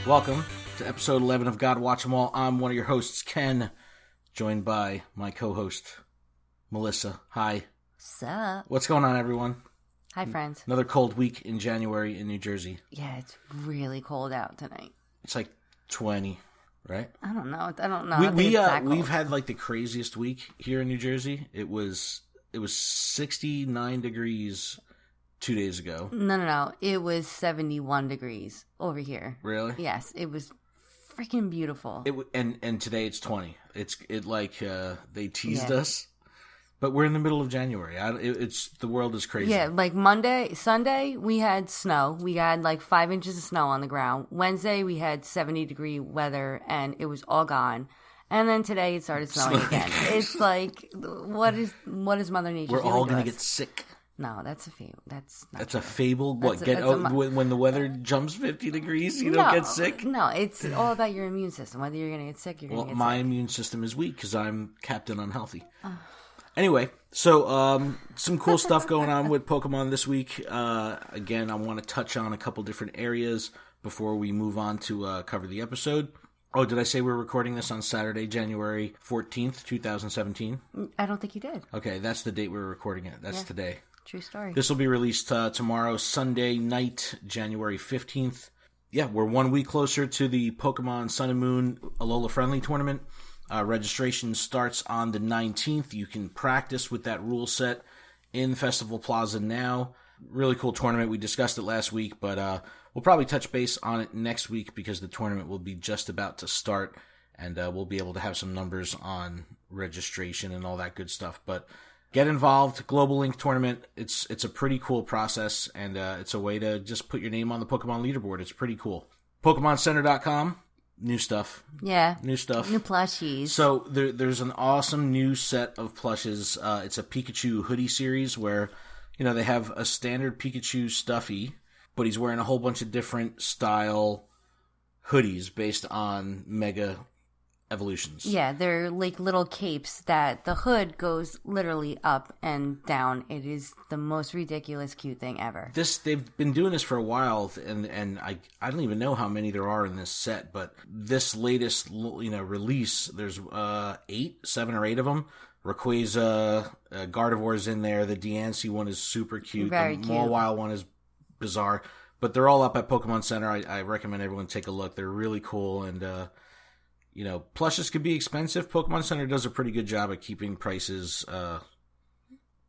Welcome to episode 11 of God Watch 'Em All. I'm one of your hosts, Ken, joined by my co-host, Melissa. Hi. Sup? What's going on, everyone? Hi, friends. Another cold week in January in New Jersey. Yeah, it's really cold out tonight. It's like 20, right? I don't know. We've had like the craziest week here in New Jersey. It was 69 degrees 2 days ago. No. It was 71 degrees over here. Really? Yes, it was freaking beautiful. And today it's 20. They teased us, but we're in the middle of January. The world is crazy. Yeah, like Sunday we had snow. We had like 5 inches of snow on the ground. Wednesday we had 70-degree weather, and it was all gone. And then today it started snowing again. It's like, what is Mother Nature doing? We're all going to get sick. No, that's a fable. That's a fable. When the weather jumps 50 degrees, you don't get sick? No, it's all about your immune system. Whether you're going to get sick, you're going to get sick. Well, my immune system is weak because I'm Captain Unhealthy. Anyway, so some cool stuff going on with Pokemon this week. Again, I want to touch on a couple different areas before we move on to cover the episode. Oh, did I say we're recording this on Saturday, January 14th, 2017? I don't think you did. Okay, that's the date we're recording it. That's today. True story. This will be released tomorrow, Sunday night, January 15th. Yeah, we're 1 week closer to the Pokemon Sun and Moon Alola Friendly Tournament. Registration starts on the 19th. You can practice with that rule set in Festival Plaza now. Really cool tournament. We discussed it last week, but we'll probably touch base on it next week because the tournament will be just about to start, and we'll be able to have some numbers on registration and all that good stuff. But get involved. Global Link Tournament. It's a pretty cool process, and it's a way to just put your name on the Pokemon leaderboard. It's pretty cool. PokemonCenter.com. New stuff. Yeah. New stuff. New plushies. So there's an awesome new set of plushes. It's a Pikachu hoodie series where, they have a standard Pikachu stuffy, but he's wearing a whole bunch of different style hoodies based on Mega Evolutions. Yeah, they're like little capes that the hood goes literally up and down. It is the most ridiculous, cute thing ever. They've been doing this for a while, and I don't even know how many there are in this set, but this latest release, there's 7 or 8 of them. Rayquaza, Gardevoir's in there. The Deancey one is super cute. Very the cute. Mawile one is bizarre, but they're all up at Pokemon Center. I recommend everyone take a look. They're really cool, and plushes could be expensive. Pokemon Center does a pretty good job at keeping prices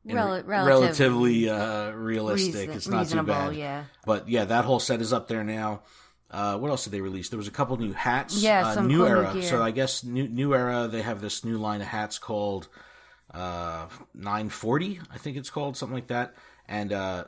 relatively realistic. It's not too bad. Yeah. But yeah, that whole set is up there now. What else did they release? There was a couple new hats. Yeah, some New cool Era. gear. So I guess New Era, they have this new line of hats called 940, I think it's called, something like that. And I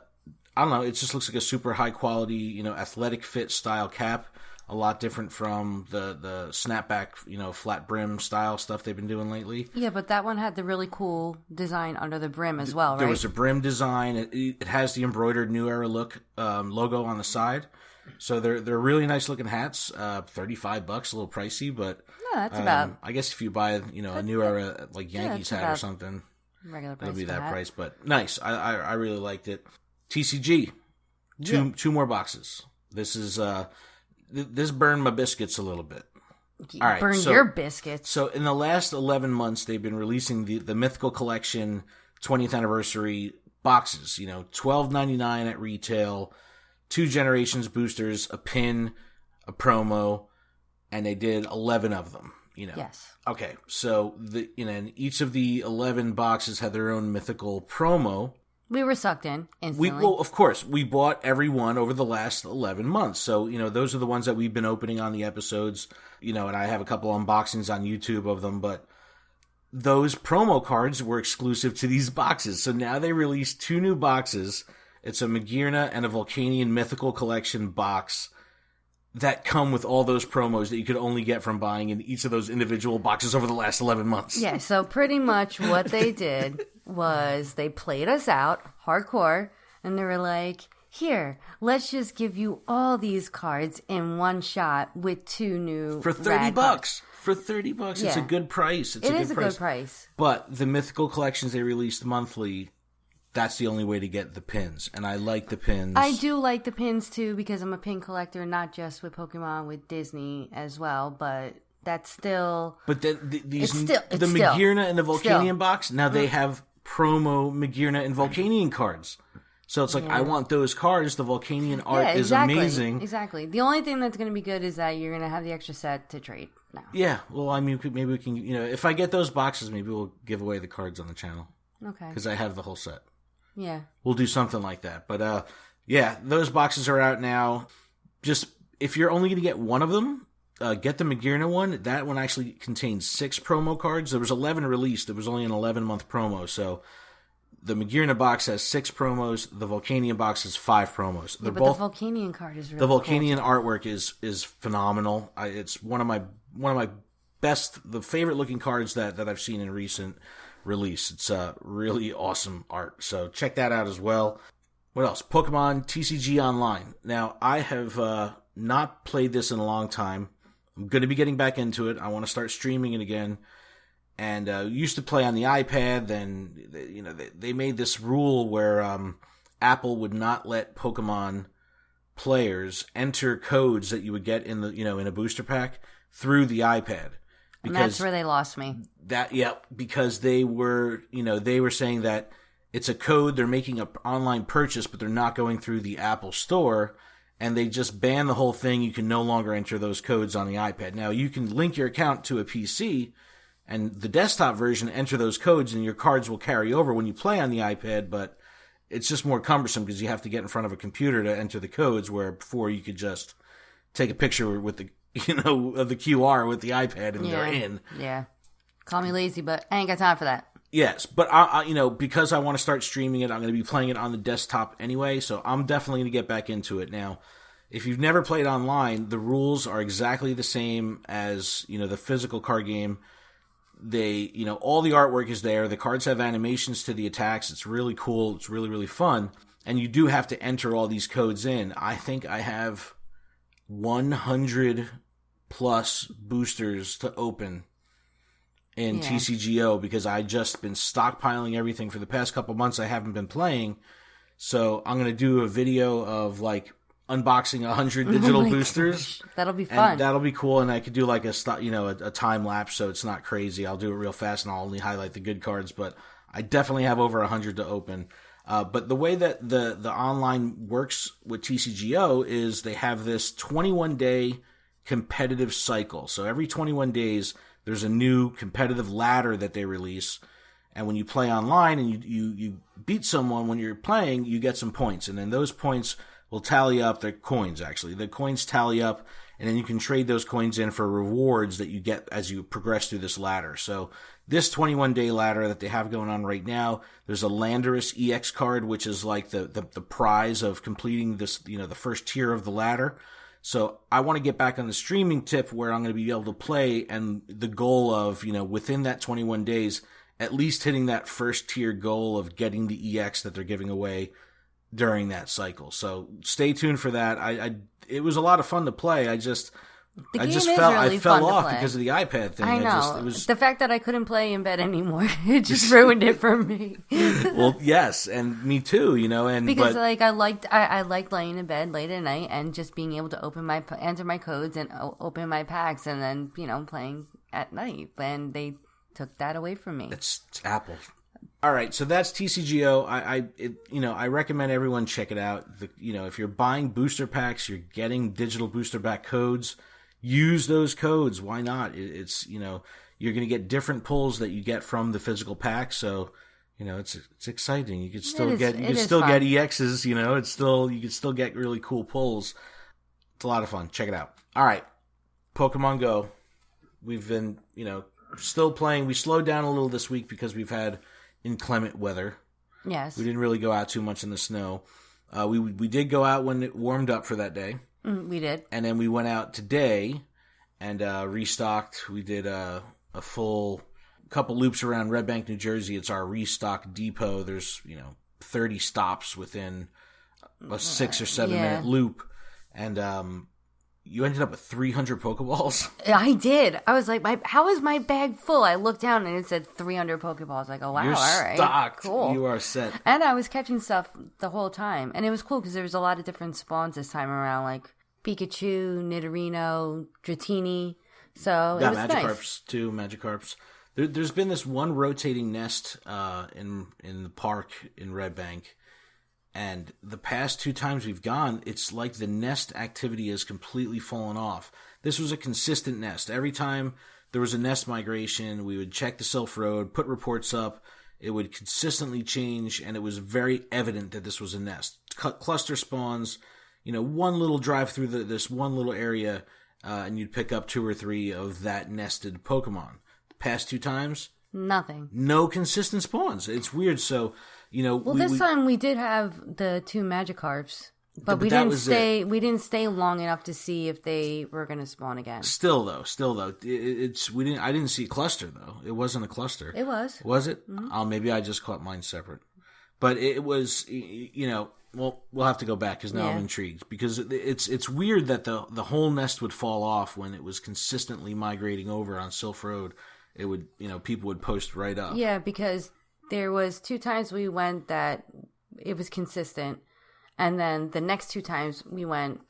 don't know, it just looks like a super high quality, athletic fit style cap. A lot different from the snapback, flat brim style stuff they've been doing lately. Yeah, but that one had the really cool design under the brim as well, right? There was a brim design. It has the embroidered New Era look logo on the side. So they're really nice looking hats. $35, a little pricey, but no, that's about. I guess if you buy a New Era like Yankees hat or something, regular price it'll be that hat. price. But nice. I really liked it. TCG, two more boxes. This is this burned my biscuits a little bit. All right, burn your biscuits. So in the last 11 months, they've been releasing the Mythical Collection 20th anniversary boxes. $12.99 at retail. 2 generations boosters, a pin, a promo, and they did 11 of them. Yes. Okay, so and each of the 11 boxes had their own mythical promo. We were sucked in instantly. Of course, we bought every one over the last 11 months. So, those are the ones that we've been opening on the episodes, and I have a couple unboxings on YouTube of them, but those promo cards were exclusive to these boxes. So now they released 2 new boxes. It's a Magearna and a Volcanion Mythical Collection box that come with all those promos that you could only get from buying in each of those individual boxes over the last 11 months. Yeah, so pretty much what they did was they played us out hardcore, and they were like, here, let's just give you all these cards in one shot with 2 new for $30. cards. For $30, Yeah. It's a good price. It is a good price. But the mythical collections they released monthly that's the only way to get the pins. And I like the pins. I do like the pins too because I'm a pin collector, not just with Pokemon, with Disney as well. But that's still. But the it's Magearna and the Volcanion box, now they have promo Magearna and Volcanion cards. So it's like, I want those cards. The Volcanion art is amazing. Exactly. The only thing that's going to be good is that you're going to have the extra set to trade now. Yeah. Well, I mean, maybe we can, if I get those boxes, maybe we'll give away the cards on the channel. Okay. Because I have the whole set. Yeah. We'll do something like that. But, those boxes are out now. Just, if you're only going to get one of them, get the Magearna one. That one actually contains 6 promo cards. There was 11 released. There was only an 11-month promo. So the Magearna box has 6 promos. The Volcanion box has 5 promos. But the Volcanion card is really the Volcanion artwork is phenomenal. It's one of my best, the favorite looking cards that I've seen in recent release. It's really awesome art. So check that out as well. What else? Pokemon TCG Online. Now, I have not played this in a long time. I'm going to be getting back into it. I want to start streaming it again. And used to play on the iPad. Then they made this rule where Apple would not let Pokemon players enter codes that you would get in the in a booster pack through the iPad. And that's where they lost me. Because they were saying that it's a code, they're making an online purchase, but they're not going through the Apple Store, and they just banned the whole thing. You can no longer enter those codes on the iPad. Now, you can link your account to a PC, and the desktop version, enter those codes, and your cards will carry over when you play on the iPad, but it's just more cumbersome because you have to get in front of a computer to enter the codes, where before you could just take a picture with the of the QR with the iPad and they're in. Yeah. Call me lazy, but I ain't got time for that. Yes, but I because I want to start streaming it, I'm going to be playing it on the desktop anyway, so I'm definitely going to get back into it. Now, if you've never played online, the rules are exactly the same as, the physical card game. They, all the artwork is there. The cards have animations to the attacks. It's really cool. It's really, really fun. And you do have to enter all these codes in. I think I have 100 plus boosters to open in TCGO because I just been stockpiling everything for the past couple months. I haven't been playing, so I'm gonna do a video of unboxing 100 digital boosters. Gosh. That'll be fun. And that'll be cool, and I could do a time lapse, so it's not crazy. I'll do it real fast, and I'll only highlight the good cards. But I definitely have over 100 to open. But the way that the online works with TCGO is they have this 21-day competitive cycle. So every 21 days, there's a new competitive ladder that they release. And when you play online and you beat someone when you're playing, you get some points. And then those points will tally up. They're coins, actually. The coins tally up, and then you can trade those coins in for rewards that you get as you progress through this ladder. So this 21-day ladder that they have going on right now, there's a Landorus EX card, which is like the prize of completing this, the first tier of the ladder. So I want to get back on the streaming tip where I'm going to be able to play, and the goal of, within that 21 days, at least hitting that first tier goal of getting the EX that they're giving away during that cycle. So stay tuned for that. It was a lot of fun to play. I fell off because of the iPad thing. I know. It was the fact that I couldn't play in bed anymore. It just ruined it for me. Well, yes, and me too. Because I liked laying in bed late at night and just being able to enter my codes and open my packs, and then playing at night. And they took that away from me. It's Apple. All right, so that's TCGO. I recommend everyone check it out. If you're buying booster packs, you're getting digital booster pack codes. Use those codes. Why not? It's you're going to get different pulls that you get from the physical pack. So it's exciting. You can still get EXs. You can still get really cool pulls. It's a lot of fun. Check it out. All right, Pokemon Go. We've been still playing. We slowed down a little this week because we've had inclement weather. Yes. We didn't really go out too much in the snow. We did go out when it warmed up for that day. We did. And then we went out today and restocked. We did a full couple loops around Red Bank, New Jersey. It's our restock depot. There's, 30 stops within a 6 or 7 minute loop. And you ended up with 300 Pokeballs. I did. I was like, how is my bag full? I looked down and it said 300 Pokeballs. I go, wow, You're all right. stocked. Cool. You are set. And I was catching stuff the whole time. And it was cool because there was a lot of different spawns this time around, like Pikachu, Nidorino, Dratini. So it was nice. Magikarps too, Magikarps. There's been this one rotating nest in the park in Red Bank. And the past 2 times we've gone, it's like the nest activity has completely fallen off. This was a consistent nest. Every time there was a nest migration, we would check the Sylph Road, put reports up. It would consistently change, and it was very evident that this was a nest. Cluster spawns, one little drive through this one little area, and you'd pick up 2 or 3 of that nested Pokemon. The past 2 times, nothing. No consistent spawns. It's weird. So, well, this time we did have the 2 Magikarps, but we didn't stay. We didn't stay long enough to see if they were going to spawn again. Still though, I didn't see a cluster though. It wasn't a cluster. It was. Was it? Mm-hmm. Maybe I just caught mine separate. But it was. Well, we'll have to go back because now I'm intrigued because it's weird that the whole nest would fall off when it was consistently migrating over on Sylph Road. It would, people would post right up. Yeah, because there was 2 times we went that it was consistent, and then the next 2 times we went,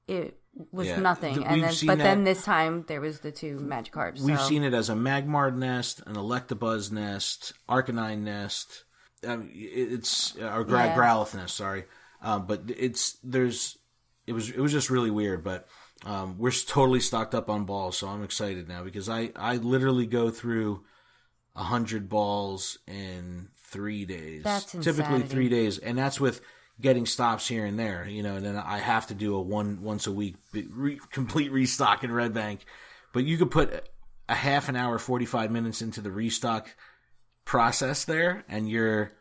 it was nothing. Then this time there was the 2 Magikarps. We've seen it as a Magmar nest, an Electabuzz nest, Arcanine nest. Growlithe nest. Sorry, but it was just really weird, but. We're totally stocked up on balls, so I'm excited now because I literally go through 100 balls in 3 days. That's insanity. Typically 3 days, and that's with getting stops here and there, and then I have to do a once a week complete restock in Red Bank. But you could put a half an hour, 45 minutes into the restock process there, and you're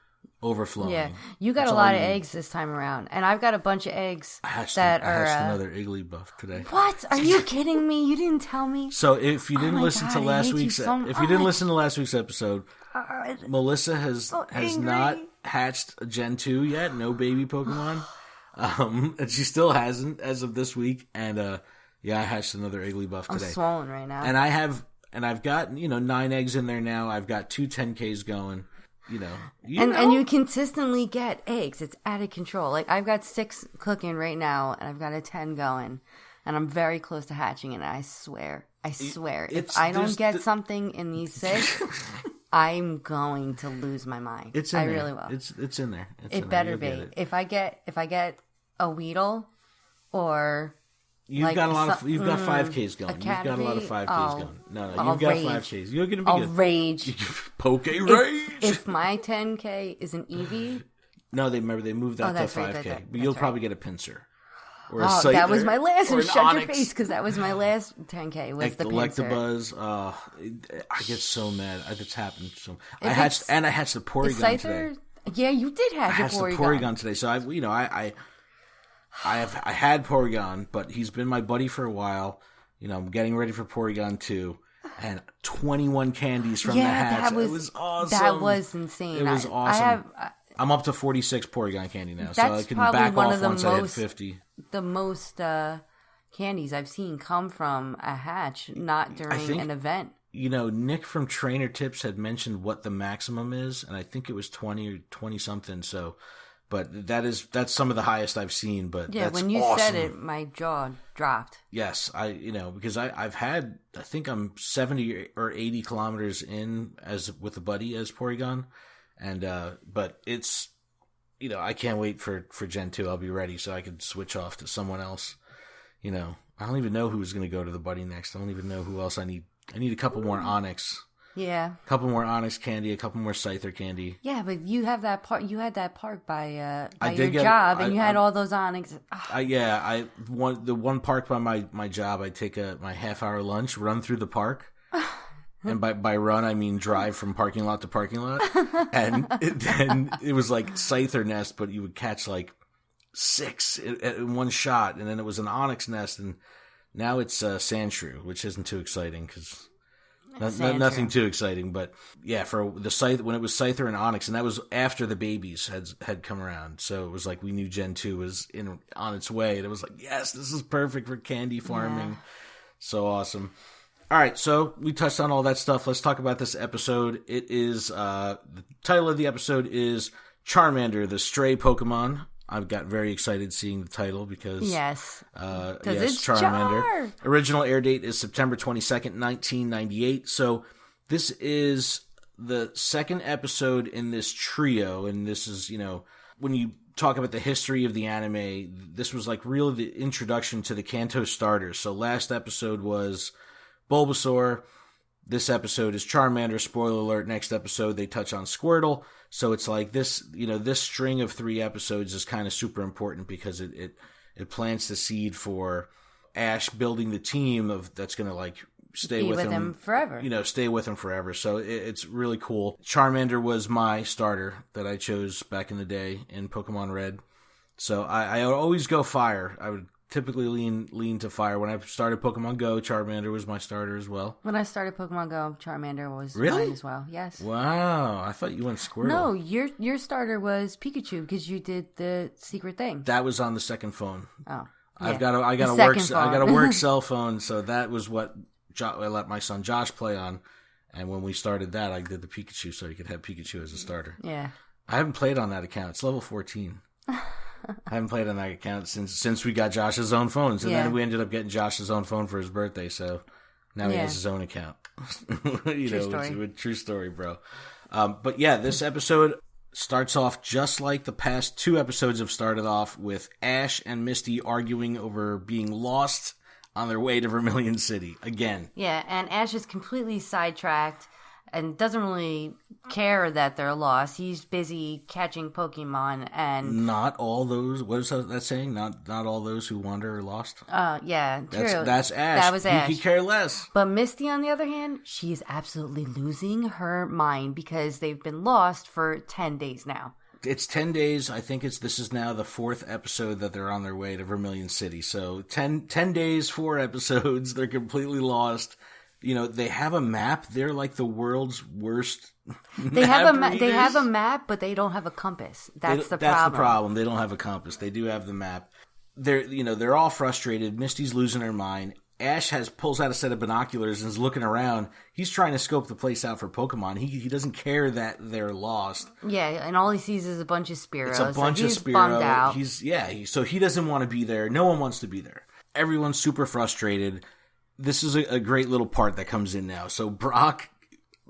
overflowing. Yeah, you got a lot of eggs this time around, and I've got a bunch of eggs I hatched another Igglybuff today. What? Are you kidding me? You didn't tell me. So if you didn't listen to last week's episode, Melissa has not hatched a Gen 2 yet. No baby Pokemon, and she still hasn't as of this week. And I hatched another Igglybuff today. I'm swollen right now, and I've got 9 eggs in there now. I've got 2 10Ks going. And you consistently get eggs. It's out of control. Like I've got 6 cooking right now, and I've got a 10 going, and I'm very close to hatching. And I swear, if I don't get something in these 6, I'm going to lose my mind. I really will. It's in there. It better be. If I get a Weedle or. You've got 5Ks going. You've got a lot of 5Ks going. No, you've got 5Ks. You're going to be good. I'll rage. Poke rage. If my 10K is an Eevee. No, they moved that to 5K. Right. But you'll probably get a Pinsir. Or a Scyther, that was my last. Or shut your face, because that was my last 10K. Was the Pinsir. Electabuzz. I get so mad. It's happened. I hatched the Porygon today. Yeah, you did hatch a Porygon. I hatched the Porygon today. So I had Porygon, but he's been my buddy for a while. I'm getting ready for Porygon 2, and 21 candies from the hatch. It was awesome. That was insane. It was awesome. I'm up to 46 Porygon candy now, so I can back off once I hit 50. The most candies I've seen come from a hatch, not during an event. Nick from Trainer Tips had mentioned what the maximum is, and I think it was 20 or 20 something. So. But that's some of the highest I've seen. But yeah, that's when you awesome. said it, my jaw dropped. Yes, because I've had, I think I'm 70 or 80 kilometers in with a buddy as Porygon, and but it's I can't wait for Gen 2. I'll be ready so I can switch off to someone else. I don't even know who's going to go to the buddy next. I don't even know who else I need. I need a couple more Onyx. Yeah. A couple more Onyx candy, a couple more Scyther candy. Yeah, but you have that part. You had that park by your job, and you had all those Onyx. The one park by my job. I take my half-hour lunch, run through the park, and by run I mean drive from parking lot to parking lot. And then it was like Scyther nest, but you would catch like 6 in one shot, and then it was an Onyx nest, and now it's Sandshrew, which isn't too exciting because. Nothing too exciting, but yeah, for the Scyther, when it was Scyther and Onyx, and that was after the babies had come around, so it was like we knew Gen 2 was on its way, and it was like, yes, this is perfect for candy farming. Yeah. So awesome. All right, so we touched on all that stuff. Let's talk about this episode. It is the title of the episode is Charmander, the Stray Pokemon. I've got very excited seeing the title because yes, it's Charmander. Original air date is September 22nd, 1998. So this is the second episode in this trio, and this is, when you talk about the history of the anime, this was like really the introduction to the Kanto starters. So last episode was Bulbasaur. This episode is Charmander. Spoiler alert, next episode they touch on Squirtle. So it's like this, this string of 3 episodes is kind of super important because it plants the seed for Ash building the team that's going to like stay with him forever. Stay with him forever. So it's really cool. Charmander was my starter that I chose back in the day in Pokemon Red. So I always go fire. I would typically lean to fire. When I started Pokemon Go, Charmander was my starter as well. When I started Pokemon Go, Charmander was really? mine as well. Yes. Wow, I thought you went Squirtle. No, your starter was Pikachu because you did the secret thing. That was on the second phone. Oh, yeah. I got a work cell phone, so that was what I let my son Josh play on. And when we started that, I did the Pikachu, so he could have Pikachu as a starter. Yeah. I haven't played on that account. It's level 14. I haven't played on that account since we got Josh's own phone. So then we ended up getting Josh's own phone for his birthday. So now he has his own account. True story, bro. But yeah, this episode starts off just like the past 2 episodes have started off, with Ash and Misty arguing over being lost on their way to Vermilion City again. Yeah, and Ash is completely sidetracked and doesn't really care that they're lost. He's busy catching Pokemon, and not all those. What is that saying? Not all those who wander are lost. Yeah, true. That's Ash. That was Ash. He could care less. But Misty, on the other hand, she is absolutely losing her mind because they've been lost for 10 days now. It's 10 days. I think this is now the 4th episode that they're on their way to Vermilion City. So 10 days, 4 episodes. They're completely lost. They have a map. They're like the world's worst. They have a map, but they don't have a compass. That's the problem. They don't have a compass. They do have the map. They're all frustrated. Misty's losing her mind. Ash pulls out a set of binoculars and is looking around. He's trying to scope the place out for Pokemon. He doesn't care that they're lost. Yeah, and all he sees is a bunch of Spearows. It's a bunch of Spearow. Bummed out. So he doesn't want to be there. No one wants to be there. Everyone's super frustrated. This is a great little part that comes in now. So Brock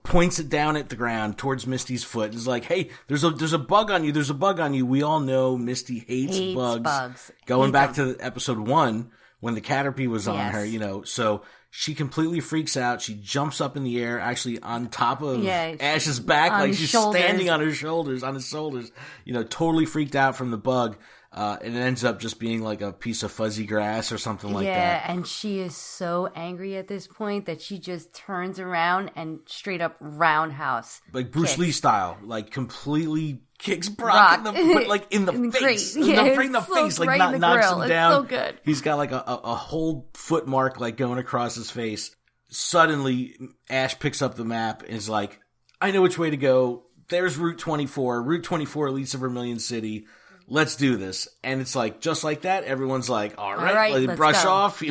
points it down at the ground towards Misty's foot. He's like, "Hey, there's a bug on you. There's a bug on you." We all know Misty hates bugs. Going back to episode 1 when the Caterpie was on her, so she completely freaks out. She jumps up in the air, actually on top of Ash's back, like she's standing on his shoulders, totally freaked out from the bug. And it ends up just being like a piece of fuzzy grass or something like that. Yeah, and she is so angry at this point that she just turns around and straight up roundhouse. Like Bruce Lee style, like completely kicks Brock in the face. Right in the face, like knocks him down. It's so good. He's got like a whole foot mark like going across his face. Suddenly, Ash picks up the map and is like, I know which way to go. There's Route 24. Route 24 leads to Vermilion City. Let's do this. And it's like, just like that, everyone's like, all right, they brush off,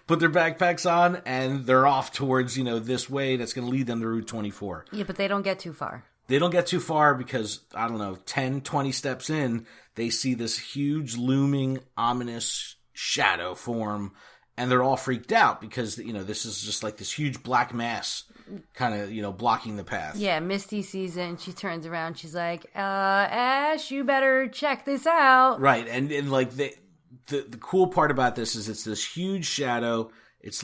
put their backpacks on, and they're off towards, this way that's going to lead them to Route 24. Yeah, but they don't get too far. They don't get too far because, 10, 20 steps in, they see this huge, looming, ominous shadow form, and they're all freaked out because, this is just like this huge black mass kind of, blocking the path. Yeah, Misty sees it and she turns around. She's like, Ash, you better check this out. Right. And like the cool part about this is it's this huge shadow. It's,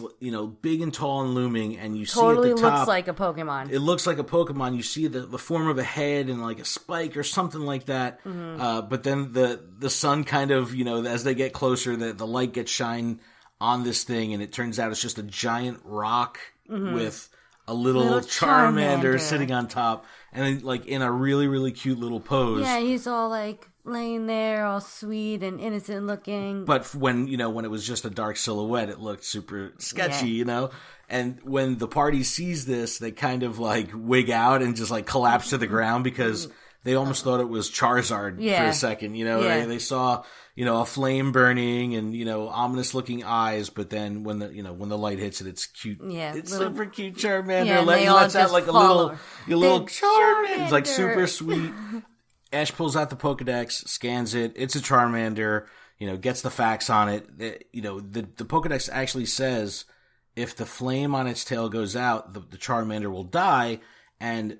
big and tall and looming, and you see at the top. Totally looks like a Pokemon. It looks like a Pokemon. You see the form of a head and like a spike or something like that. Mm-hmm. But then the sun kind of, as they get closer, the light gets shined on this thing, and it turns out it's just a giant rock with a little Charmander sitting on top, and then, like in a really, really cute little pose. Yeah, he's all like laying there all sweet and innocent looking. But when it was just a dark silhouette, it looked super sketchy, And when the party sees this, they kind of like wig out and just like collapse to the ground because they almost thought it was Charizard for a second. They saw a flame burning and ominous looking eyes, but then when the light hits it, it's cute. Yeah, it's super cute Charmander. He lets out like a little Charmander. It's like super sweet. Ash pulls out the Pokedex, scans it. It's a Charmander. Gets the facts on it. The Pokedex actually says if the flame on its tail goes out, the Charmander will die. And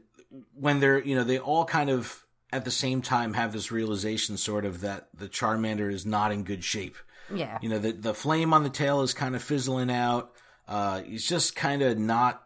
when they're, they all kind of at the same time have this realization sort of that the Charmander is not in good shape. Yeah. The flame on the tail is kind of fizzling out. He's just kind of not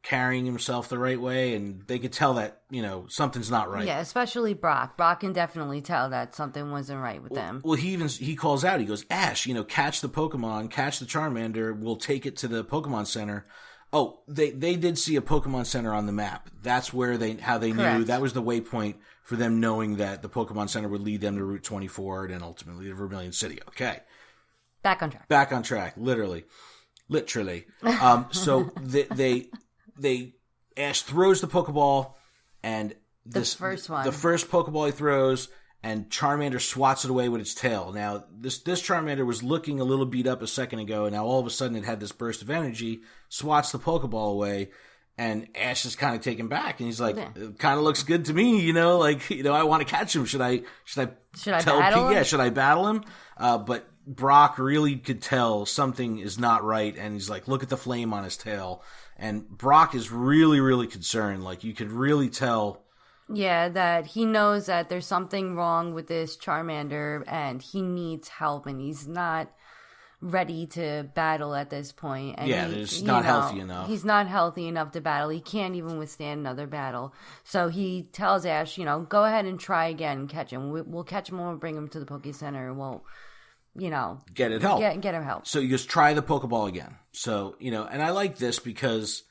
carrying himself the right way, and they could tell that, something's not right. Yeah, especially Brock. Brock can definitely tell that something wasn't right with them. Well, he calls out, he goes, Ash, catch the Pokemon, catch the Charmander, we'll take it to the Pokemon Center. Oh, they did see a Pokemon Center on the map. That's where how they knew, that was the waypoint for them knowing that the Pokemon Center would lead them to Route 24 and then ultimately to Vermilion City. Okay. Back on track. Back on track, literally. So they Ash throws the Pokeball, and the first Pokeball he throws, and Charmander swats it away with its tail. Now, this Charmander was looking a little beat up a second ago, and now all of a sudden it had this burst of energy, swats the Pokeball away, and Ash is kind of taken back, and he's like, it kind of looks good to me, I want to catch him. Should I battle him? Yeah, should I battle him? But Brock really could tell something is not right, and he's like, look at the flame on his tail. And Brock is really, really concerned. Like, you could really tell. Yeah, that he knows that there's something wrong with this Charmander, and he needs help, and he's not ready to battle at this point. And he's not healthy enough. He's not healthy enough to battle. He can't even withstand another battle. So he tells Ash, go ahead and try again and catch him. We'll catch him when we bring him to the Poké Center. We'll, get it help. Get him help. So you just try the Pokeball again. So, and I like this because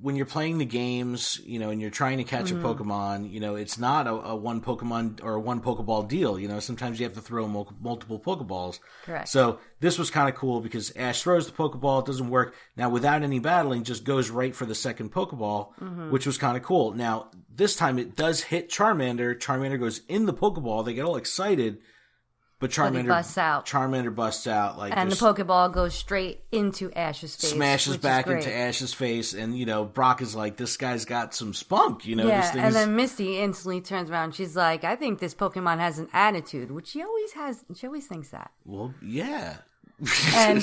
when you're playing the games, and you're trying to catch a Pokemon, it's not a one Pokemon or a one Pokeball deal. Sometimes you have to throw multiple Pokeballs. Correct. So this was kind of cool because Ash throws the Pokeball, it doesn't work. Now, without any battling, just goes right for the second Pokeball, which was kind of cool. Now, this time it does hit Charmander. Charmander goes in the Pokeball. They get all excited. But Charmander busts out. Charmander busts out. And the Pokeball goes straight into Ash's face. Smashes back into Ash's face. And, Brock is like, this guy's got some spunk. Yeah, this thing and then Misty instantly turns around. She's like, I think this Pokemon has an attitude, which she always has. She always thinks that. Well, yeah. And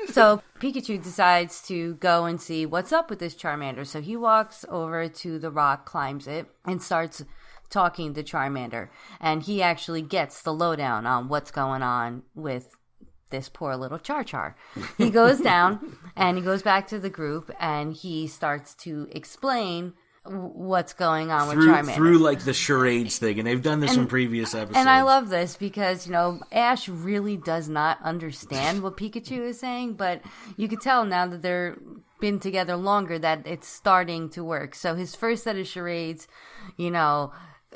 so Pikachu decides to go and see what's up with this Charmander. So he walks over to the rock, climbs it, and starts talking to Charmander, and he actually gets the lowdown on what's going on with this poor little Char. He goes down and he goes back to the group and he starts to explain what's going on with Charmander. Through like the charades thing, and they've done this in previous episodes. And I love this because, Ash really does not understand what Pikachu is saying, but you could tell now that they're been together longer that it's starting to work. So his first set of charades,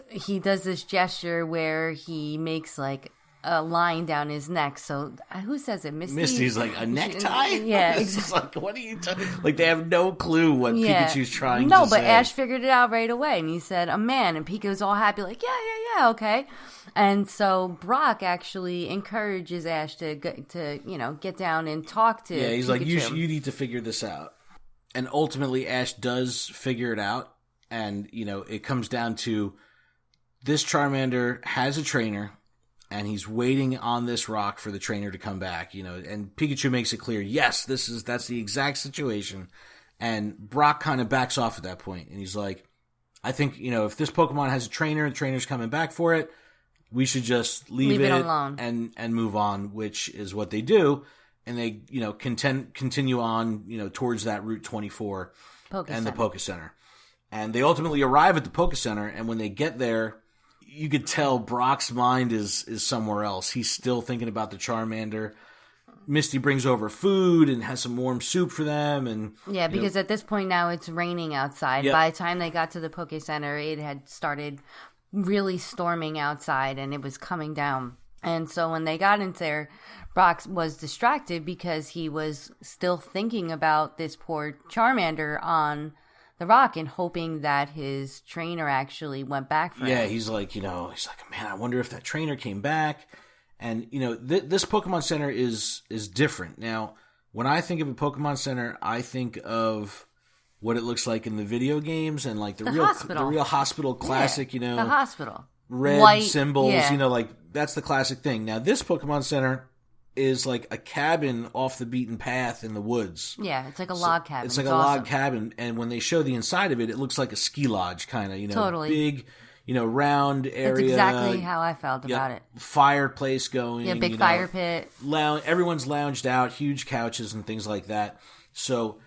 he does this gesture where he makes like a line down his neck. So who says it? Misty? Misty's like, a necktie? Yeah. It's like, what are you talking? Like, they have no clue what Pikachu's trying to say. No, but Ash figured it out right away, and he said, a man, and Pikachu's all happy, like, yeah, okay. And so Brock actually encourages Ash to get down and talk to he's Pikachu. Like, you need to figure this out. And ultimately, Ash does figure it out, and, it comes down to this Charmander has a trainer, and he's waiting on this rock for the trainer to come back, and Pikachu makes it clear, yes, that's the exact situation. And Brock kind of backs off at that point, and he's like, I think, if this Pokemon has a trainer and the trainer's coming back for it, we should just leave it alone and move on, which is what they do. And they, continue on, towards that Route 24 and the Poké Center. And they ultimately arrive at the Poké Center, and when they get there, you could tell Brock's mind is somewhere else. He's still thinking about the Charmander. Misty brings over food and has some warm soup for them. And because at this point now it's raining outside. Yep. By the time they got to the Poké Center, it had started really storming outside, and it was coming down. And so when they got into there, Brock was distracted because he was still thinking about this poor Charmander on the rock and hoping that his trainer actually went back for him. Yeah, he's like, man, I wonder if that trainer came back. And, this Pokemon Center is different. Now, when I think of a Pokemon Center, I think of what it looks like in the video games and like the real hospital classic, the hospital. Red White, symbols, yeah. Like that's the classic thing. Now, this Pokemon Center is like a cabin off the beaten path in the woods. Yeah, it's like a log cabin. It's like a log cabin, and when they show the inside of it, it looks like a ski lodge kind of, totally. Big, round area. That's exactly how I felt about it. Fireplace going. Yeah, big fire pit. Everyone's lounged out, huge couches and things like that. So,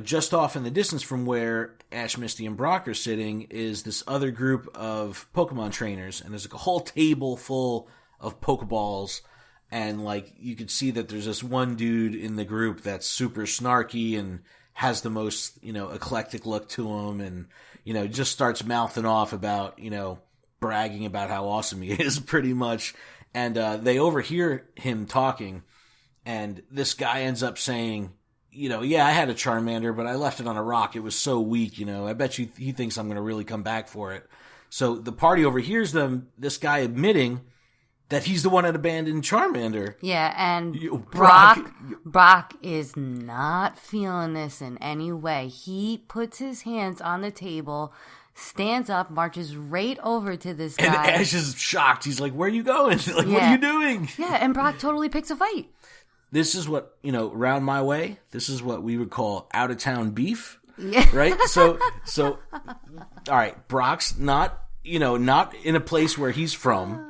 just off in the distance from where Ash, Misty, and Brock are sitting is this other group of Pokemon trainers, and there's like a whole table full of Pokeballs, and like you could see that there's this one dude in the group that's super snarky and has the most, eclectic look to him, and, just starts mouthing off about, bragging about how awesome he is, pretty much. And they overhear him talking, and this guy ends up saying, yeah, I had a Charmander, but I left it on a rock. It was so weak, I bet you he thinks I'm going to really come back for it. So the party overhears this guy admitting that he's the one that abandoned Charmander. Yeah, and Brock is not feeling this in any way. He puts his hands on the table, stands up, marches right over to this guy. And Ash is shocked. He's like, where are you going? Like, what are you doing? Yeah, and Brock totally picks a fight. This is what, around my way, this is what we would call out-of-town beef. Yeah. Right? So, all right, Brock's not in a place where he's from.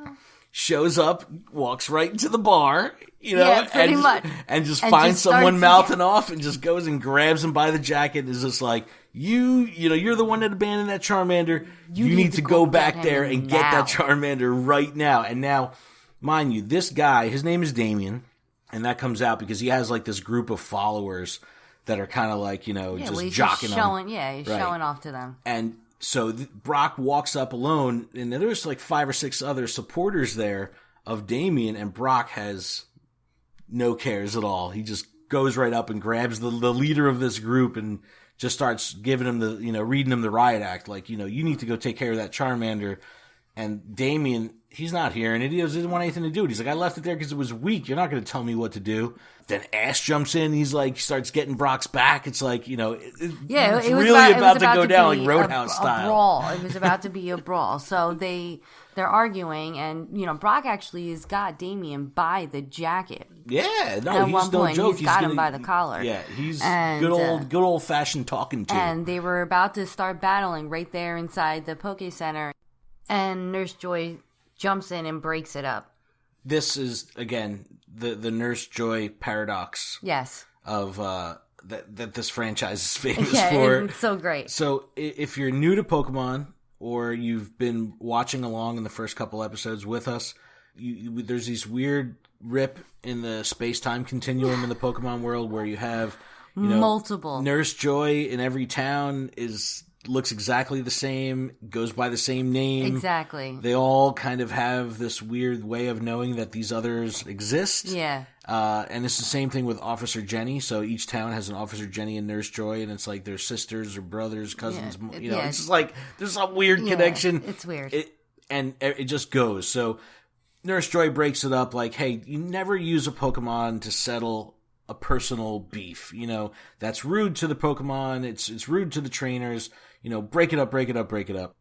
Shows up, walks right into the bar, pretty much. And just finds someone mouthing off and just goes and grabs him by the jacket and is just like, you're the one that abandoned that Charmander. You need to go back there and get that Charmander right now. And now, mind you, this guy, his name is Damian, and that comes out because he has like this group of followers that are kind of like, just jocking on him. Yeah, he's showing off to them. And so Brock walks up alone, and there's like 5 or 6 other supporters there of Damian, and Brock has no cares at all. He just goes right up and grabs the leader of this group and just starts giving him reading him the riot act. Like, you need to go take care of that Charmander. And Damian, he's not hearing it. He doesn't want anything to do with it. He's like, I left it there because it was weak. You're not going to tell me what to do. Then Ash jumps in. He's like, starts getting Brock's back. It's like, it's really about to go down like Roadhouse style. A brawl. It was about to be a brawl. So they're arguing, and Brock actually has got Damian by the jacket. Yeah, no, at he's one no point, joke. He's got him by the collar. Yeah, he's good old fashioned talking to. And they were about to start battling right there inside the Poke Center, and Nurse Joy jumps in and breaks it up. This is again the Nurse Joy paradox. Yes. Of that this franchise is famous for. It's so great. So if you're new to Pokemon, or you've been watching along in the first couple episodes with us, there's these weird rip in the space-time continuum in the Pokemon world where you have multiple Nurse Joy in every town looks exactly the same, goes by the same name. Exactly. They all kind of have this weird way of knowing that these others exist. Yeah. And it's the same thing with Officer Jenny. So each town has an Officer Jenny and Nurse Joy, and it's like they're sisters or brothers, cousins. Yeah. It's like there's some weird connection. It's weird. And it just goes. So Nurse Joy breaks it up like, hey, you never use a Pokemon to settle a personal beef. That's rude to the Pokemon. It's rude to the trainers. Break it up, break it up, break it up.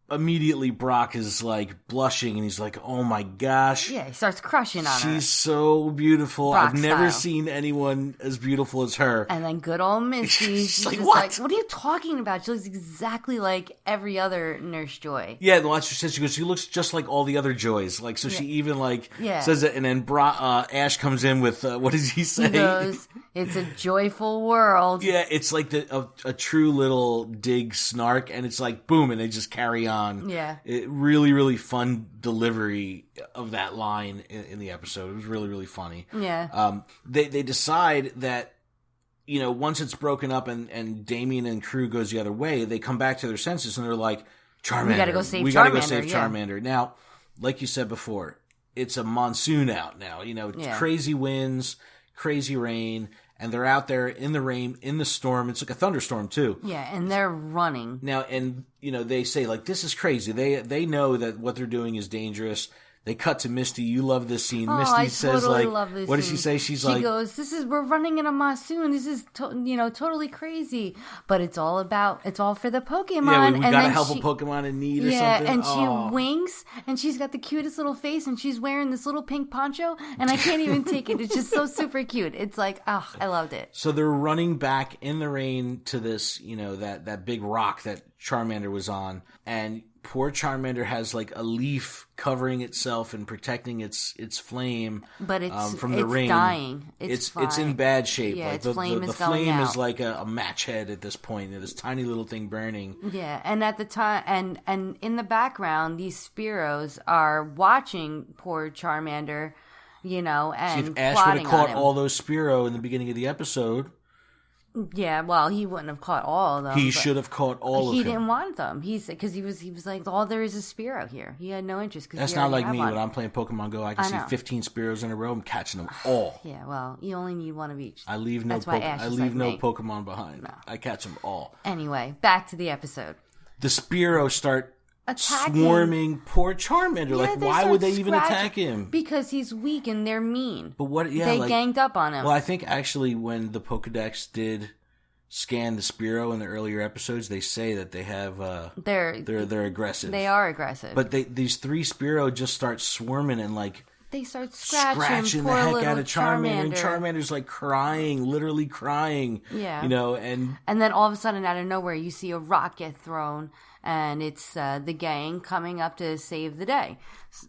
Immediately, Brock is like blushing and he's like, oh my gosh. Yeah, he starts crushing on her. She's so beautiful. Brock I've never style. seen anyone as beautiful as her. And then good old Misty. She's like, just what? Like, what are you talking about? She looks exactly like every other Nurse Joy. Yeah, well, that's what she says. She goes, she looks just like all the other Joys. Like, so she even says it. And then Ash comes in with, what does he say? He goes, it's a joyful world. Yeah, it's like a true little dig snark. And it's like, boom, and they just carry on. Yeah. Really, really fun delivery of that line in the episode. It was really, really funny. Yeah. They decide that, once it's broken up and Damian and crew goes the other way, they come back to their senses and they're like, Charmander. We got to go save We Charmander. got to go save Charmander. Now, like you said before, it's a monsoon out now. Crazy winds, crazy rain, and they're out there in the rain, in the storm. It's like a thunderstorm too. Yeah, and they're running. Now, and they say like, this is crazy. They know that what they're doing is dangerous. They cut to Misty. You love this scene. Oh, Misty I says totally like, love this what does scene. she say? She goes, we're running in a monsoon. This is, totally crazy. But it's all for the Pokemon. Yeah, we and gotta help a Pokemon in need or something. Yeah, and she winks, and she's got the cutest little face, and she's wearing this little pink poncho, and I can't even take it. It's just so super cute. It's like, I loved it. So they're running back in the rain to this, that big rock that Charmander was on, and poor Charmander has like a leaf covering itself and protecting its flame, but from the rain. Dying. It's in bad shape. Yeah, like its flame the is going flame out. is like a match head at this point. This tiny little thing burning. Yeah, and at the time, and in the background, these Spearows are watching poor Charmander, and See, if Ash would plotting have caught on him. all those Spearow in the beginning of the episode, Yeah, well, he wouldn't have caught all of them. he should have caught all of He them. didn't want them. Because he was like, all there is Spearow here. He had no interest. That's not like me. When I'm playing Pokemon Go, I can see 15 Spearows in a row. I'm catching them all. Yeah, well, you only need one of each. I leave no Pokemon behind. No. I catch them all. Anyway, back to the episode. The Spearow start attacking. Swarming poor Charmander. Yeah, like, why would they even attack him? Because he's weak and they're mean. But what? Yeah, they ganged up on him. Well, I think actually when the Pokedex did scan the Spearow in the earlier episodes, they say that they have they're aggressive. They are aggressive. But these 3 Spearow just start swarming and like they start scratching the heck out of Charmander. And Charmander's like crying, literally crying. Yeah. And then all of a sudden out of nowhere you see a rock get thrown, and it's the gang coming up to save the day.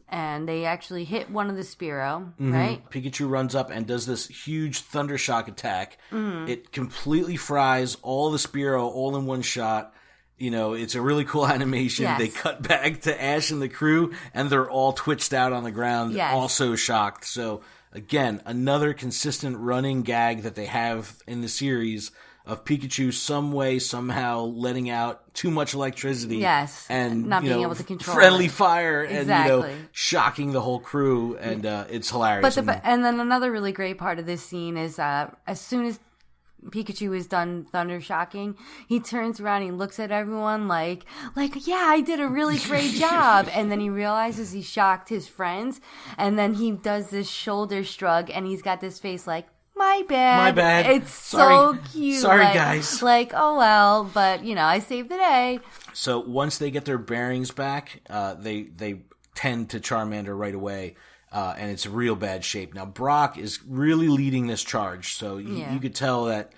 And they actually hit one of the Spearow, right? Pikachu runs up and does this huge Thunder Shock attack. It completely fries all the Spearow all in one shot. It's a really cool animation. Yes. They cut back to Ash and the crew, and they're all twitched out on the ground, also shocked. So, again, another consistent running gag that they have in the series of Pikachu some way, somehow letting out too much electricity. Yes. And, not being able to control friendly it. fire. Exactly. And, shocking the whole crew. And it's hilarious. And then another really great part of this scene is as soon as Pikachu is done thunder shocking, he turns around and he looks at everyone like, yeah, I did a really great job. And then he realizes he shocked his friends. And then he does this shoulder shrug and he's got this face like, my bad. It's so cute. Sorry, guys. Like, oh well, but I saved the day. So once they get their bearings back, they tend to Charmander right away. And it's real bad shape. Now, Brock is really leading this charge, so you could tell that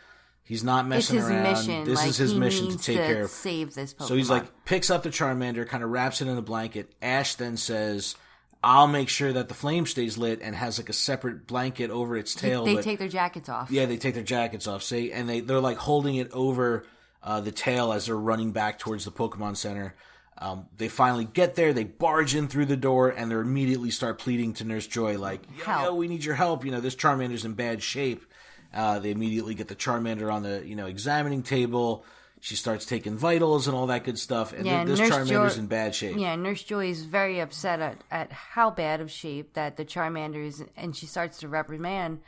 he's not messing around. Mission. This is his mission to take care of. Save this Pokemon. So he's like, picks up the Charmander, kind of wraps it in a blanket. Ash then says, I'll make sure that the flame stays lit, and has like a separate blanket over its tail. They take their jackets off. Yeah, they take their jackets off. See, and they're like holding it over the tail as they're running back towards the Pokemon Center. They finally get there, they barge in through the door, and they immediately start pleading to Nurse Joy, like, yo, we need your help. This Charmander's in bad shape. They immediately get the Charmander on the, examining table. She starts taking vitals and all that good stuff. And this Charmander's in bad shape. Yeah, Nurse Joy is very upset at how bad of shape that the Charmander is, and she starts to reprimand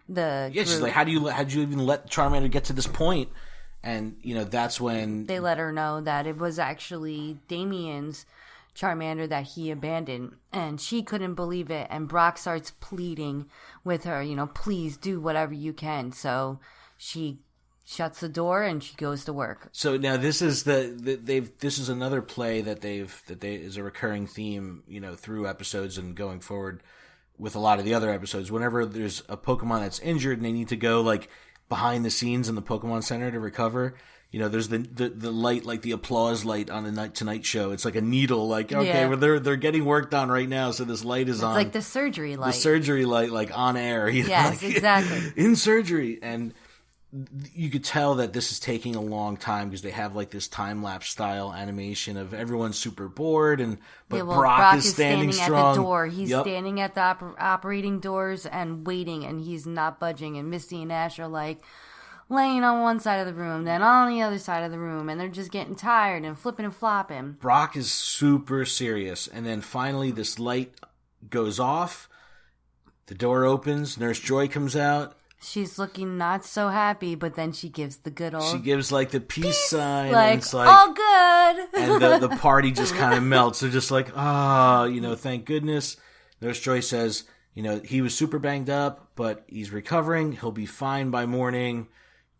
the group. She's like, how'd you even let Charmander get to this point? And, that's when they let her know that it was actually Damian's Charmander that he abandoned. And she couldn't believe it. And Brock starts pleading with her, please do whatever you can. So she shuts the door and she goes to work. So now this is this is another play that is a recurring theme, through episodes and going forward with a lot of the other episodes. Whenever there's a Pokemon that's injured and they need to go like behind the scenes in the Pokemon Center to recover, there's the light, like the applause light on the Tonight Show. It's like a needle, like, okay, well, they're getting worked on right now, so this light is on. It's like the surgery light. The surgery light, like on air. Yes, like, exactly. In surgery. And you could tell that this is taking a long time because they have like this time-lapse style animation of everyone's super bored, but Brock is standing strong. At the door. He's standing at the operating doors and waiting, and he's not budging. And Misty and Ash are like, laying on one side of the room, then on the other side of the room, and they're just getting tired and flipping and flopping. Brock is super serious, and then finally this light goes off. The door opens. Nurse Joy comes out. She's looking not so happy, but then she gives the good old... She gives, like, the peace sign. Like, and it's like, all good. And the party just kind of melts. They're just like, thank goodness. Nurse Joy says, he was super banged up, but he's recovering. He'll be fine by morning.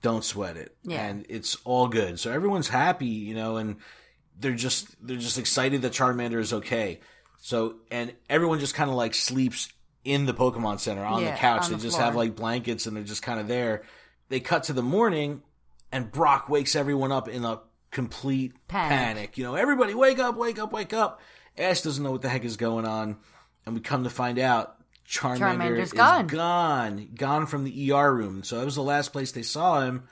Don't sweat it. Yeah. And it's all good. So everyone's happy, and they're just excited that Charmander is okay. So, and everyone just kind of, like, sleeps in the Pokemon Center on the couch. They just have like blankets and they're just kind of there. They cut to the morning and Brock wakes everyone up in a complete panic. Everybody wake up, wake up, wake up. Ash doesn't know what the heck is going on. And we come to find out Charmander's gone from the ER room. So that was the last place they saw him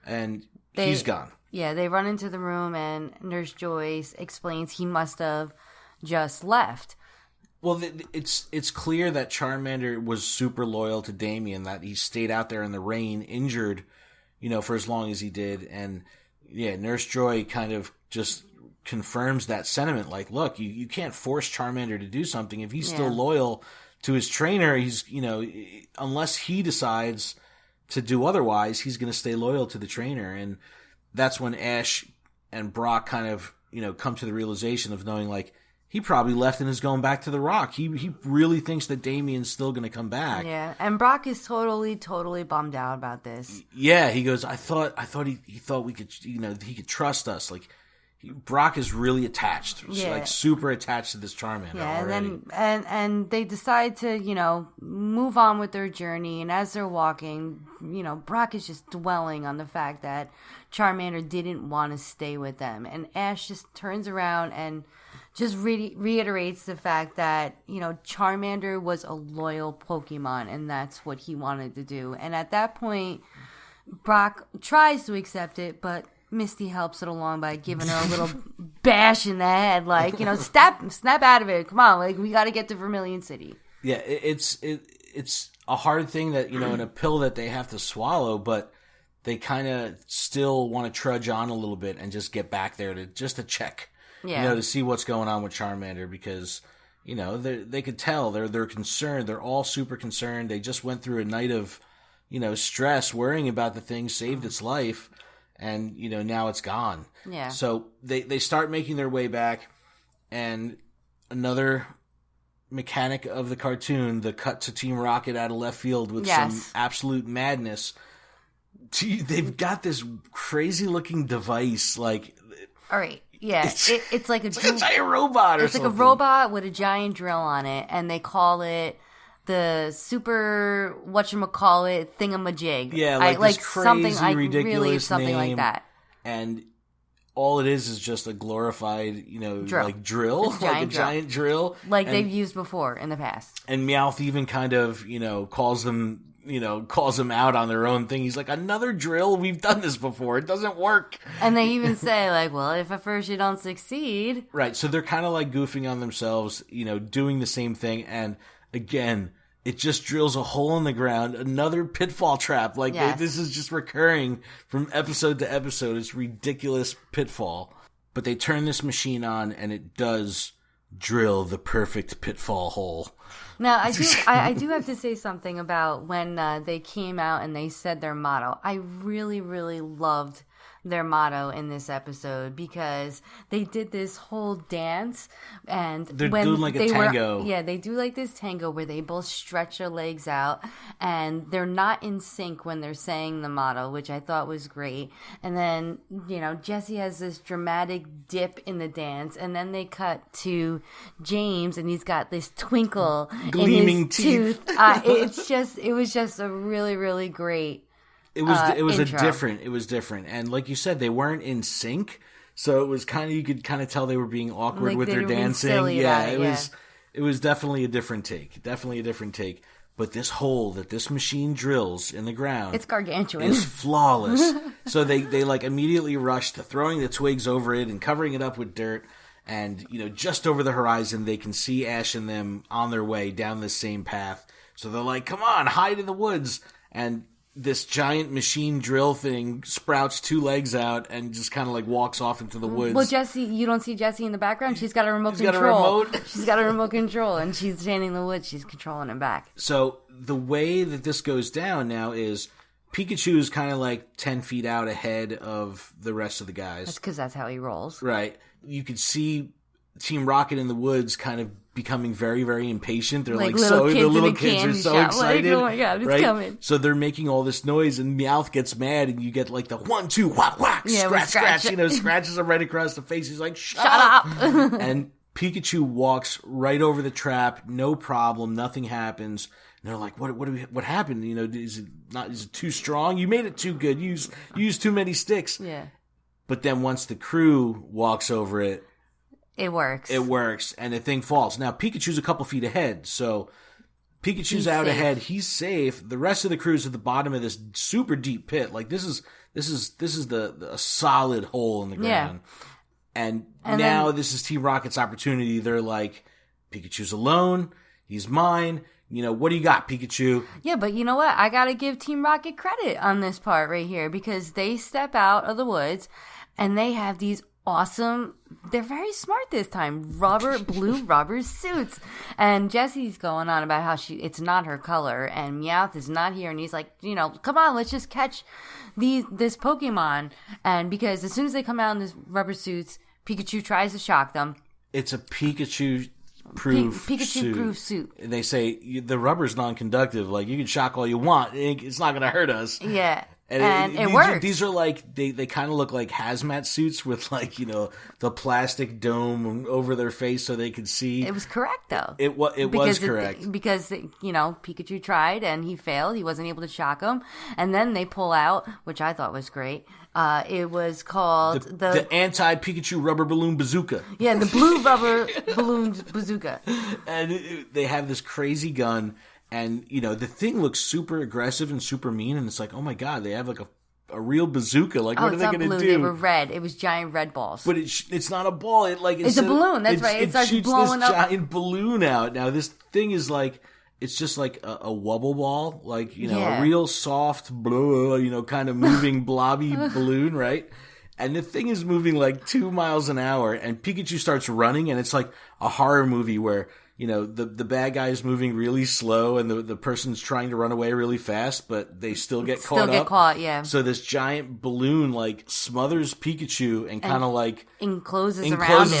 and he's gone. Yeah, they run into the room and Nurse Joyce explains he must have just left. Well, it's clear that Charmander was super loyal to Damian, that he stayed out there in the rain injured, for as long as he did. And, Nurse Joy kind of just confirms that sentiment. Like, look, you can't force Charmander to do something. If he's still loyal to his trainer, he's, unless he decides to do otherwise, he's going to stay loyal to the trainer. And that's when Ash and Brock kind of, come to the realization of knowing, like, he probably left and is going back to the Rock. He really thinks that Damian's still going to come back. Yeah, and Brock is totally bummed out about this. Yeah, he goes, I thought he thought we could, he could trust us. Like, Brock is really attached, like super attached to this Charmander already. And they decide to, move on with their journey. And as they're walking, Brock is just dwelling on the fact that Charmander didn't want to stay with them. And Ash just turns around and just reiterates the fact that, Charmander was a loyal Pokemon and that's what he wanted to do. And at that point, Brock tries to accept it, but Misty helps it along by giving her a little bash in the head. Like, snap out of it. Come on, like, we got to get to Vermilion City. Yeah, it's a hard thing that, in a pill that they have to swallow, but they kind of still want to trudge on a little bit and just get back there to check. Yeah. To see what's going on with Charmander because, they could tell they're concerned. They're all super concerned. They just went through a night of, stress, worrying about the thing, saved its life, and, now it's gone. Yeah. So they start making their way back, and another mechanic of the cartoon, the cut to Team Rocket out of left field with some absolute madness. They've got this crazy-looking device, like... All right. Yeah, it's like a giant robot or something. It's like a robot with a giant drill on it, and they call it the super whatchamacallit thingamajig. Yeah, like this crazy, something ridiculous really something name. like that. And all it is just a glorified, drill. like drill, like a giant drill, like they've used before in the past. And Meowth even kind of, calls them out on their own thing. He's like, another drill? We've done this before. It doesn't work. And they even say, like, well, if at first you don't succeed. Right. So they're kind of like goofing on themselves, doing the same thing. And again, it just drills a hole in the ground. Another pitfall trap. Like, this is just recurring from episode to episode. It's ridiculous pitfall. But they turn this machine on and it does drill the perfect pitfall hole. Now, I do have to say something about when they came out and they said their motto. I really, really loved their motto in this episode because they did this whole dance and they're doing like a tango. They do like this tango where they both stretch their legs out and they're not in sync when they're saying the motto, which I thought was great. And then, Jesse has this dramatic dip in the dance and then they cut to James and he's got this twinkle gleaming in his tooth. It was just a really, really great It was intro. different. And like you said, they weren't in sync. So it was you could kind of tell they were being awkward with their dancing. It was definitely a different take. But this hole that this machine drills in the ground, it's gargantuan. It's flawless. So they like immediately rush to throwing the twigs over it and covering it up with dirt. And, just over the horizon, they can see Ash and them on their way down the same path. So they're like, come on, hide in the woods. And this giant machine drill thing sprouts 2 legs out and just kind of like walks off into the woods. Well, Jessie, you don't see Jessie in the background. She's got a remote control. She's got a remote control, and she's standing in the woods. She's controlling him back. So the way that this goes down now is Pikachu is kind of like 10 feet out ahead of the rest of the guys. That's because that's how he rolls. Right. You could see Team Rocket in the woods kind of becoming very, very impatient. They're like little so kids the little in a kids are candy so shop. excited. Like, oh my god, it's right? coming. So they're making all this noise and Meowth gets mad and you get like the 1, 2, whack, whack, scratch, scratches him right across the face. He's like, shut up. And Pikachu walks right over the trap, no problem, nothing happens. And they're like, what happened? You know, is it too strong? You made it too good. You used too many sticks. Yeah. But then once the crew walks over it, it works. And the thing falls. Now, Pikachu's a couple feet ahead, so Pikachu's out ahead. He's safe. The rest of the crew's at the bottom of this super deep pit. Like, this is a solid hole in the ground. Yeah. And now this is Team Rocket's opportunity. They're like, Pikachu's alone. He's mine. You know, what do you got, Pikachu? Yeah, but you know what? I gotta give Team Rocket credit on this part right here because they step out of the woods and they have these awesome, they're very smart this time, blue rubber suits. And Jessie's going on about how it's not her color and Meowth is not here. And he's like, you know, come on, let's just catch this Pokemon. And because as soon as they come out in this rubber suits, Pikachu tries to shock them. It's a Pikachu-proof suit. And they say the rubber's non-conductive. Like, you can shock all you want. It's not going to hurt us. Yeah. And it works. These are like, they kind of look like hazmat suits with like, you know, the plastic dome over their face so they could see. It was correct though. It was correct. Because, you know, Pikachu tried and he failed. He wasn't able to shock him. And then they pull out, which I thought was great. It was called the anti-Pikachu rubber balloon bazooka. Yeah, the blue rubber balloon bazooka. And they have this crazy gun. And, you know, the thing looks super aggressive and super mean, and it's like, oh my god, they have like a real bazooka. Like, what are they going to do? They were red. It was giant red balls. But it's not a ball. It's a balloon. That's right. It starts shoots blowing this up. giant balloon out. Now, this thing is like, it's just like a wubble ball, like, you know, a real soft, you know, kind of moving blobby balloon, right? And the thing is moving like 2 miles an hour, and Pikachu starts running, and it's like a horror movie where, you know, the bad guy is moving really slow and the person's trying to run away really fast, but they still get caught, yeah. So this giant balloon, like, smothers Pikachu and kind of, like, encloses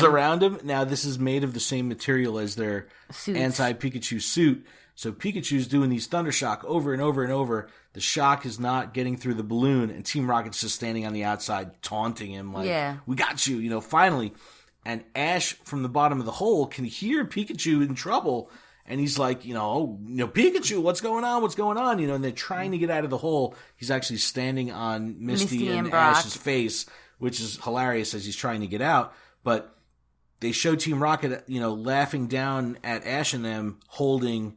around him. Now, this is made of the same material as their anti-Pikachu suit. So Pikachu's doing these thunder shock over and over and over. The shock is not getting through the balloon, and Team Rocket's just standing on the outside taunting him like, we got you, you know, finally. And Ash, from the bottom of the hole, can hear Pikachu in trouble. And he's like, Pikachu, what's going on? What's going on? You know, and they're trying to get out of the hole. He's actually standing on Misty and Ash's face, which is hilarious as he's trying to get out. But they show Team Rocket, you know, laughing down at Ash and them holding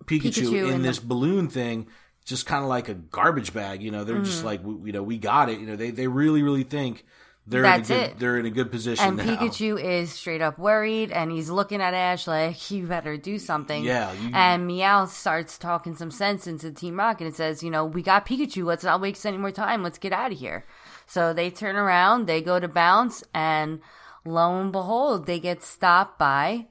Pikachu in this balloon thing, just kind of like a garbage bag. You know, they're just like, we got it. You know, they really, really think they're in a good position and now. Pikachu is straight up worried, and he's looking at Ash like, you better do something. Yeah. And Meowth starts talking some sense into Team Rocket and says, you know, we got Pikachu. Let's not waste any more time. Let's get out of here. So they turn around, they go to bounce, and lo and behold, they get stopped by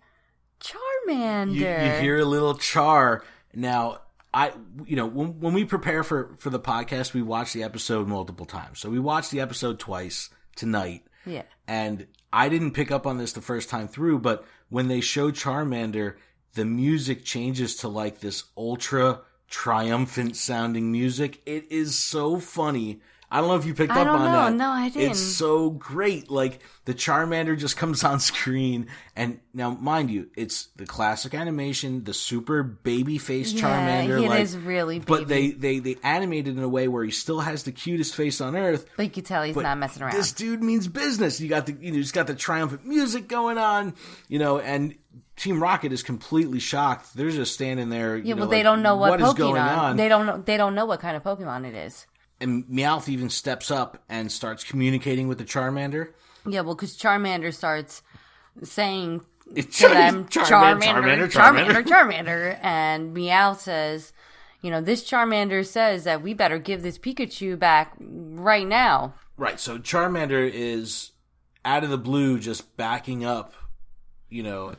Charmander. You hear a little Char. Now, when we prepare for the podcast, we watch the episode multiple times. So we watched the episode twice tonight. Yeah. And I didn't pick up on this the first time through, but when they show Charmander, the music changes to like this ultra triumphant sounding music. It is so funny. I don't know if you picked up on that. No, I didn't. It's so great. Like, the Charmander just comes on screen. And now, mind you, it's the classic animation, the super baby-faced Charmander. Yeah, it is really baby. But they animated in a way where he still has the cutest face on Earth. But you can tell he's not messing around. This dude means business. You got he's got the triumphant music going on, you know, and Team Rocket is completely shocked. They're just standing there. Yeah, well, they don't know what Pokemon is going on. They don't know what kind of Pokemon it is. And Meowth even steps up and starts communicating with the Charmander. Yeah, well, because Charmander starts saying to them, Charmander. Charmander. And Meowth says, this Charmander says that we better give this Pikachu back right now. Right, so Charmander is out of the blue just backing up,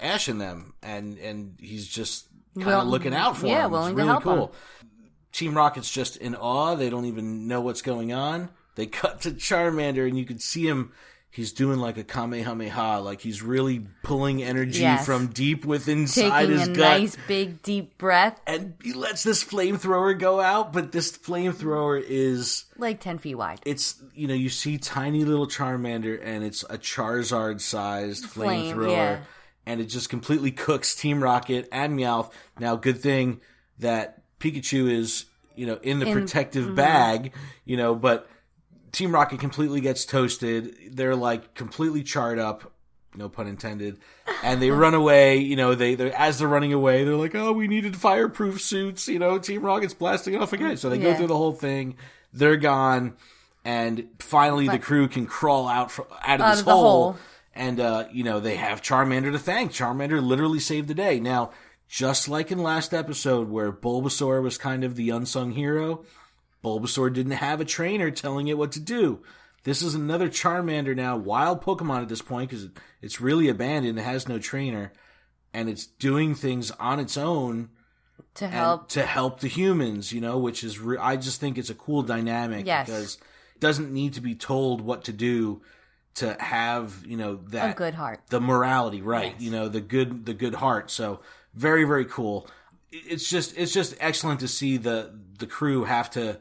Ash and them, and he's just kind of looking out for him. Yeah, willing to help him. Team Rocket's just in awe. They don't even know what's going on. They cut to Charmander, and you can see him. He's doing like a Kamehameha, like he's really pulling energy from deep within his gut. Taking a nice big deep breath. And he lets this flamethrower go out, but this flamethrower is... like 10 feet wide. It's, you see tiny little Charmander, and it's a Charizard-sized flamethrower. And it just completely cooks Team Rocket and Meowth. Now, good thing that Pikachu is, in the protective bag, but... Team Rocket completely gets toasted. They're like completely charred up, no pun intended, and they run away. They as they're running away, they're like, "Oh, we needed fireproof suits." Team Rocket's blasting off again, so they go through the whole thing. They're gone, and finally the crew can crawl out of this hole. And they have Charmander to thank. Charmander literally saved the day. Now, just like in last episode where Bulbasaur was kind of the unsung hero. Bulbasaur didn't have a trainer telling it what to do. This is another Charmander now, wild Pokemon at this point, because it's really abandoned. It has no trainer, and it's doing things on its own to help the humans. Which is I just think it's a cool dynamic because it doesn't need to be told what to do to have that a good heart, the morality, right? Yes. The good heart. So very, very cool. It's just excellent to see the crew have to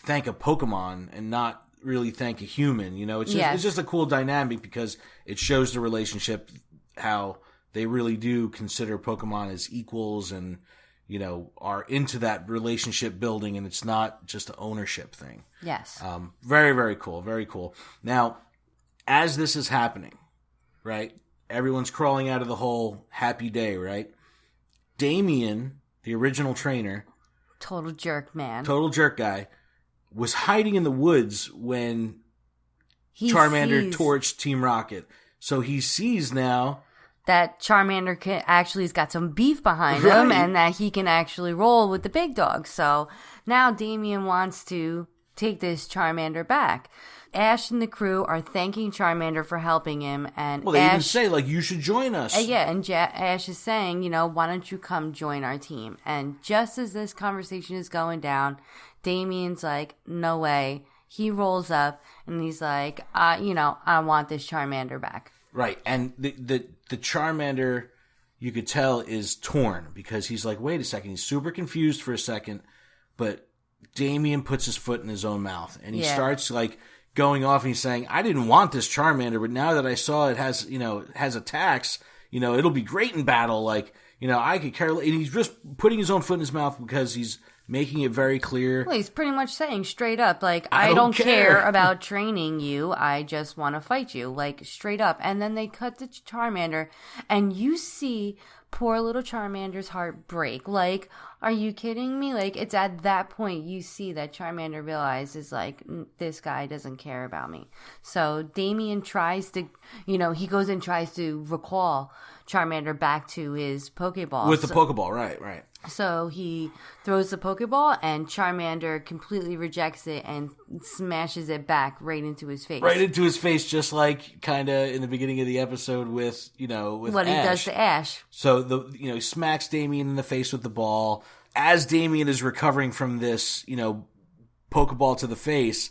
thank a Pokemon and not really thank a human. It's just a cool dynamic because it shows the relationship, how they really do consider Pokemon as equals and, are into that relationship building, and it's not just an ownership thing. Yes. Very, very cool. Very cool. Now, as this is happening, right, everyone's crawling out of the hole, happy day, right? Damian, the original trainer, total jerk guy, was hiding in the woods when Charmander torched Team Rocket. So he sees now that Charmander actually has got some beef behind him and that he can actually roll with the big dog. So now Damian wants to take this Charmander back. Ash and the crew are thanking Charmander for helping him, and they even say, like, you should join us. And Ash is saying, why don't you come join our team? And just as this conversation is going down, Damian's like, no way. He rolls up, and he's like, I want this Charmander back. Right, and the Charmander, you could tell, is torn, because he's like, wait a second, he's super confused for a second, but Damian puts his foot in his own mouth, and he starts, like, going off, and he's saying, I didn't want this Charmander, but now that I saw it has attacks, it'll be great in battle, like, I could care, and he's just putting his own foot in his mouth because he's making it very clear. Well, he's pretty much saying straight up, like, I don't care about training you, I just want to fight you, like, straight up. And then they cut to Charmander, and you see poor little Charmander's heart break. Like, are you kidding me? Like, it's at that point you see that Charmander realizes, like, this guy doesn't care about me. So Damian tries to, he goes and tries to recall Charmander back to his Pokeball. With the Pokeball, right. So he throws the Pokeball, and Charmander completely rejects it and smashes it back right into his face. Right into his face, just like kind of in the beginning of the episode with what Ash. He does to Ash. So he smacks Damian in the face with the ball. As Damian is recovering from this, Pokeball to the face,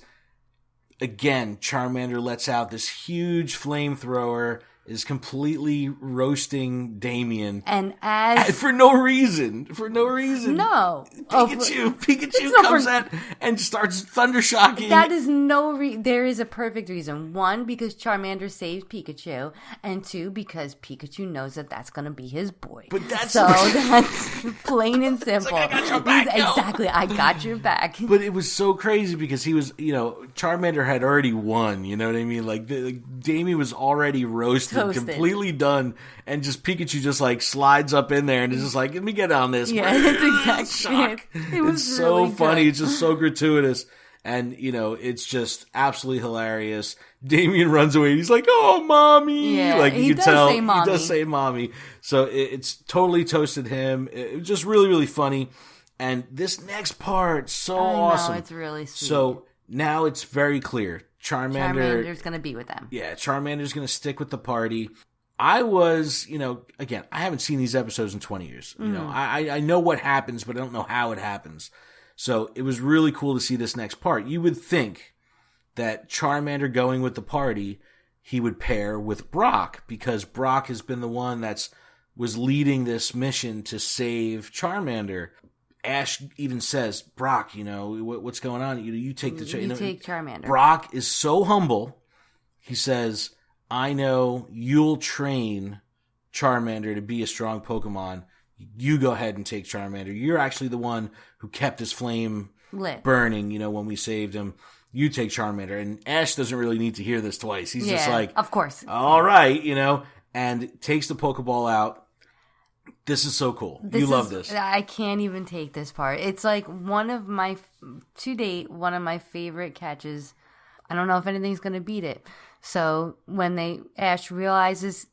again, Charmander lets out this huge flamethrower, is completely roasting Damian. And for no reason. No. Pikachu comes out and starts thundershocking. That is there is a perfect reason. One, because Charmander saved Pikachu. And two, because Pikachu knows that that's going to be his boy. But that's plain and simple. Like, I got your back, exactly, I got your back. But it was so crazy because he was, Charmander had already won, you know what I mean? Like, Damian was already roasted. Completely done, and just Pikachu just like slides up in there and is just like, let me get on this. Yeah, that's exactly It's so really funny. It's just so gratuitous, and it's just absolutely hilarious. Damian runs away. He's like, "Oh, mommy!" Yeah, like you can tell, he does say mommy. So it's totally toasted him. It was just really, really funny. And this next part, so I awesome. know, it's really sweet. So now it's very clear. Charmander's going to be with them. Yeah, Charmander's going to stick with the party. I was, again, I haven't seen these episodes in 20 years. I know what happens, but I don't know how it happens. So it was really cool to see this next part. You would think that Charmander going with the party, he would pair with Brock, because Brock has been the one was leading this mission to save Charmander. Ash even says, Brock, what's going on? You take the take Charmander. Brock is so humble. He says, I know you'll train Charmander to be a strong Pokemon. You go ahead and take Charmander. You're actually the one who kept his flame lit, burning, when we saved him. You take Charmander. And Ash doesn't really need to hear this twice. He's just like, of course. All right, and takes the Pokeball out. This is so cool. You love this. I can't even take this part. It's like one of my favorite catches. I don't know if anything's going to beat it. So when Ash realizes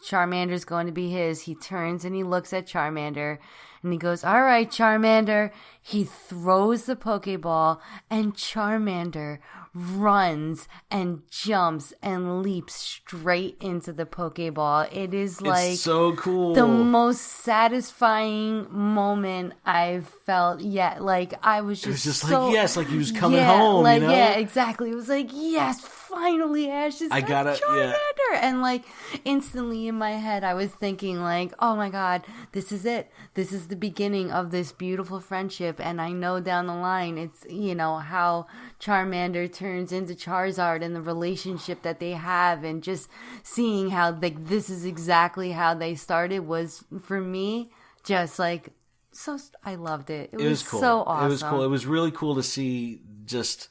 Charmander's going to be his, he turns and he looks at Charmander and he goes, all right, Charmander. He throws the Pokeball and Charmander runs and jumps and leaps straight into the Pokeball. It is it's so cool. The most satisfying moment I've felt yet. Like I was just, it was just so, like, yes, like he was coming home, Yeah, exactly. It was like, yes, finally Ash is Charmander. Yeah. And like instantly in my head I was thinking like, oh my God, this is it. This is the beginning of this beautiful friendship. And I know down the line it's, how Charmander turns into Charizard and the relationship that they have, and just seeing how this is exactly how they started was for me just like so. I loved it. It was cool. So awesome. It was cool. It was really cool to see just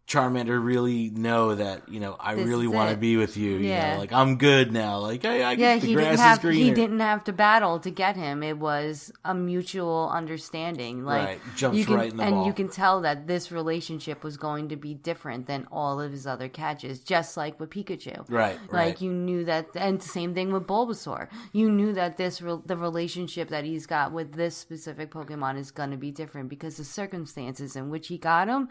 Charmander really know that, I really want to be with you. Yeah. Like I'm good now. Like the grass is greener. He didn't have to battle to get him. It was a mutual understanding. Like right. Jumps right in the ball. And you can tell that this relationship was going to be different than all of his other catches, just like with Pikachu. Right. Like you knew that, and the same thing with Bulbasaur. You knew that the relationship that he's got with this specific Pokemon is going to be different because the circumstances in which he got him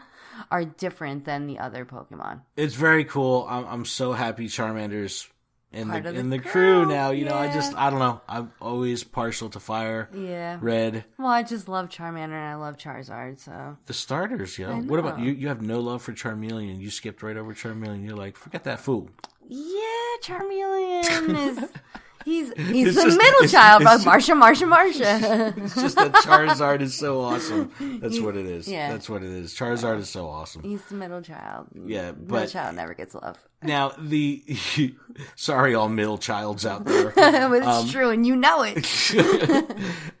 are different than the other Pokemon. It's very cool. I'm so happy Charmander's in the crew now. I don't know. I'm always partial to Fire. Yeah. Red. Well, I just love Charmander and I love Charizard. So the starters, What about you? You have no love for Charmeleon. You skipped right over Charmeleon. You're like, forget that fool. Yeah, Charmeleon is. He's the middle child of Marsha. It's just that Charizard is so awesome. That's what it is. Yeah. That's what it is. Charizard is so awesome. He's the middle child. Yeah, but middle child never gets love. Now sorry, all middle childs out there. But it's true, and you know it.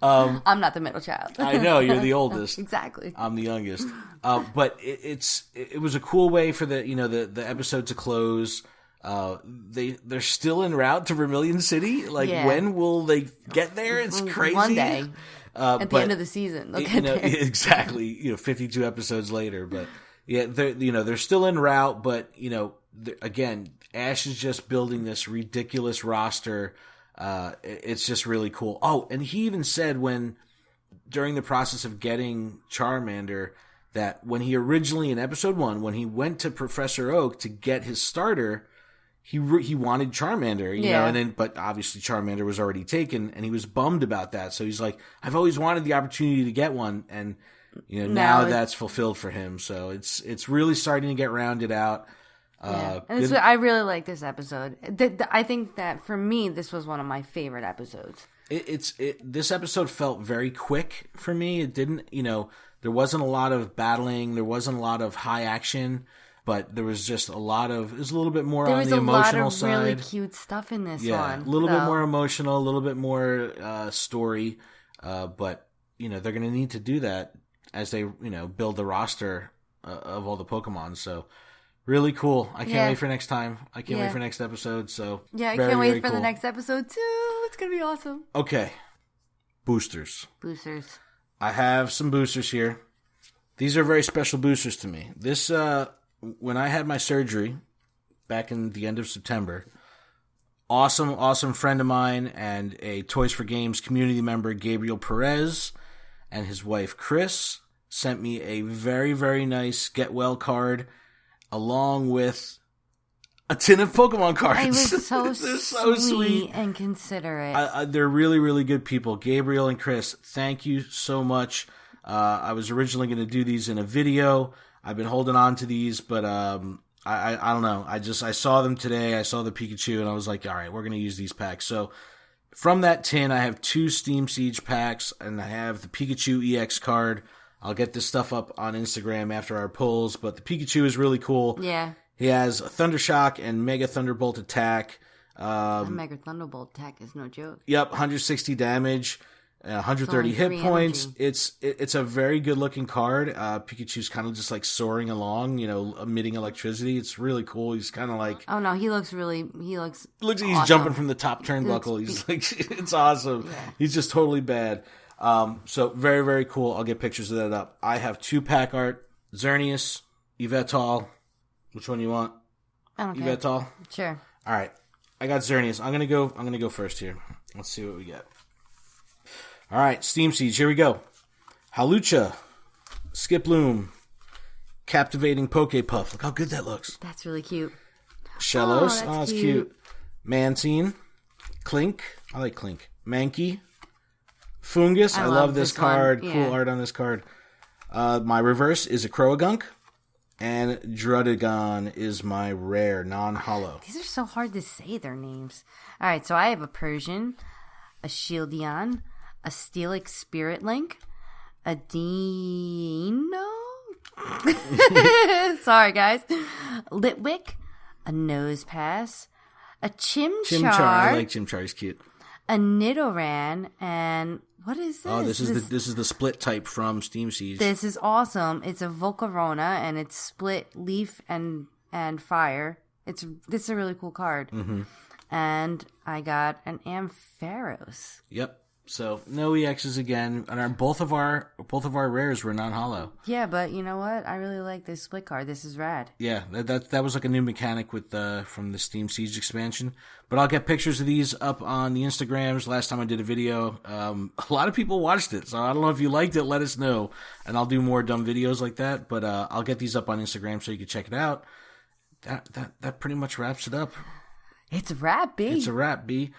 I'm not the middle child. I know you're the oldest. Exactly. I'm the youngest. But it was a cool way for the episode to close. They're still en route to Vermilion City. Like, when will they get there? It's crazy. One day. At the end of the season, they'll get there. Exactly. 52 episodes later. But yeah, they're still en route. But again, Ash is just building this ridiculous roster. It's just really cool. Oh, and he even said during the process of getting Charmander, that when he originally in episode 1, when he went to Professor Oak to get his starter, he wanted Charmander, you know, but obviously Charmander was already taken, and he was bummed about that. So he's like, I've always wanted the opportunity to get one, and now that's fulfilled for him. So it's really starting to get rounded out. And I really like this episode. I think that for me, this was one of my favorite episodes. This episode felt very quick for me. It didn't, there wasn't a lot of battling, there wasn't a lot of high action. But there was just a little bit more on the emotional side. There was a lot of really cute stuff in this one. Yeah, a little bit more emotional, a little bit more story. But, they're going to need to do that as they, build the roster of all the Pokemon. So, really cool. I can't wait for next time. I can't wait for next episode. So, yeah, I can't wait for the next episode, too. It's going to be awesome. Okay. Boosters. I have some boosters here. These are very special boosters to me. This, when I had my surgery back in the end of September, awesome friend of mine and a Toys for Games community member, Gabriel Perez, and his wife Chris sent me a very, very nice Get Well card along with a tin of Pokemon cards. It was so, They're so sweet and considerate. They're really, really good people. Gabriel and Chris, thank you so much. I was originally going to do these in a video. I've been holding on to these, but I don't know. I saw them today. I saw the Pikachu, and I was like, all right, we're going to use these packs. So from that tin, I have 2 Steam Siege packs, and I have the Pikachu EX card. I'll get this stuff up on Instagram after our polls, but the Pikachu is really cool. Yeah. He has a Thunder Shock and Mega Thunderbolt attack. Mega Thunderbolt attack is no joke. Yep, 160 damage. 130 hit points. Energy. It's a very good looking card. Pikachu's kind of just like soaring along, emitting electricity. It's really cool. He's kind of like, oh no, he looks like he's awesome. jumping from the top turnbuckle. He's like, it's awesome. Yeah. He's just totally bad. So very, very cool. I'll get pictures of that up. I have 2 pack art: Xerneas, Yveltal. Which one you want? Okay. Yveltal. Sure. All right, I got Xerneas. I'm gonna go first here. Let's see what we get. All right, Steam Siege, here we go. Hawlucha, Skiploom, Captivating Pokepuff. Look how good that looks. That's really cute. Shellos, that's cute. Mantine, Clink, I like Clink. Mankey, Fungus, I love this card. Yeah. Cool art on this card. My reverse is a Croagunk, and Druddigon is my rare, non-holo. These are so hard to say, their names. All right, so I have a Persian, a Shieldon, a Steelix Spirit Link, a Dino. Sorry, guys. Litwick, a Nosepass, a Chimchar. I like Chimchar. He's cute. A Nidoran, and what is this? Oh, this is the split type from Steam Siege. This is awesome. It's a Volcarona, and it's split leaf and fire. This is a really cool card. Mm-hmm. And I got an Ampharos. Yep. So no EXs again, and both of our rares were non-holo. Yeah, but you know what? I really like this split card. This is rad. Yeah, that was like a new mechanic from the Steam Siege expansion. But I'll get pictures of these up on the Instagrams. Last time I did a video, a lot of people watched it, so I don't know if you liked it. Let us know, and I'll do more dumb videos like that. But I'll get these up on Instagram so you can check it out. That pretty much wraps it up. It's a wrap, B. It's a wrap, B.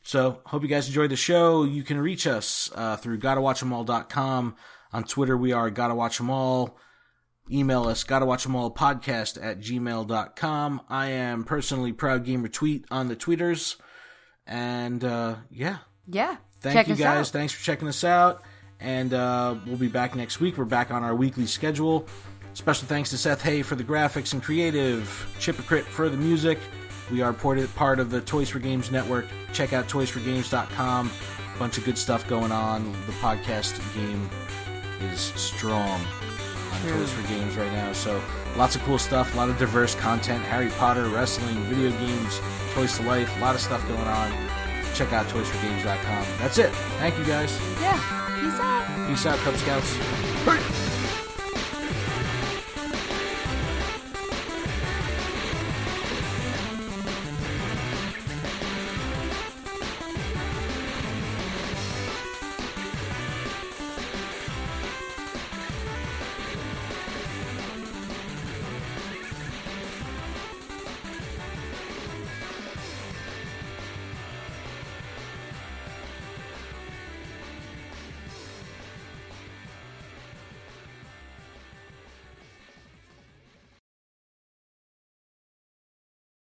So, hope you guys enjoyed the show. You can reach us through GottaWatchEmAll.com. On Twitter, we are GottaWatchEmAll. Email us, GottaWatchEmAllPodcast@gmail.com. I am personally Proud Gamer Tweet on the tweeters. And, yeah. Yeah. Thank you guys. Thanks for checking us out. And we'll be back next week. We're back on our weekly schedule. Special thanks to Seth Hay for the graphics and creative, Chipocrit for the music. We are part of the Toys for Games network. Check out toysforgames.com. Bunch of good stuff going on. The podcast game is strong on Toys for Games right now. So lots of cool stuff, a lot of diverse content. Harry Potter, wrestling, video games, Toys to Life, a lot of stuff going on. Check out toysforgames.com. That's it. Thank you guys. Yeah. Peace out. Peace out, Cub Scouts. Bye.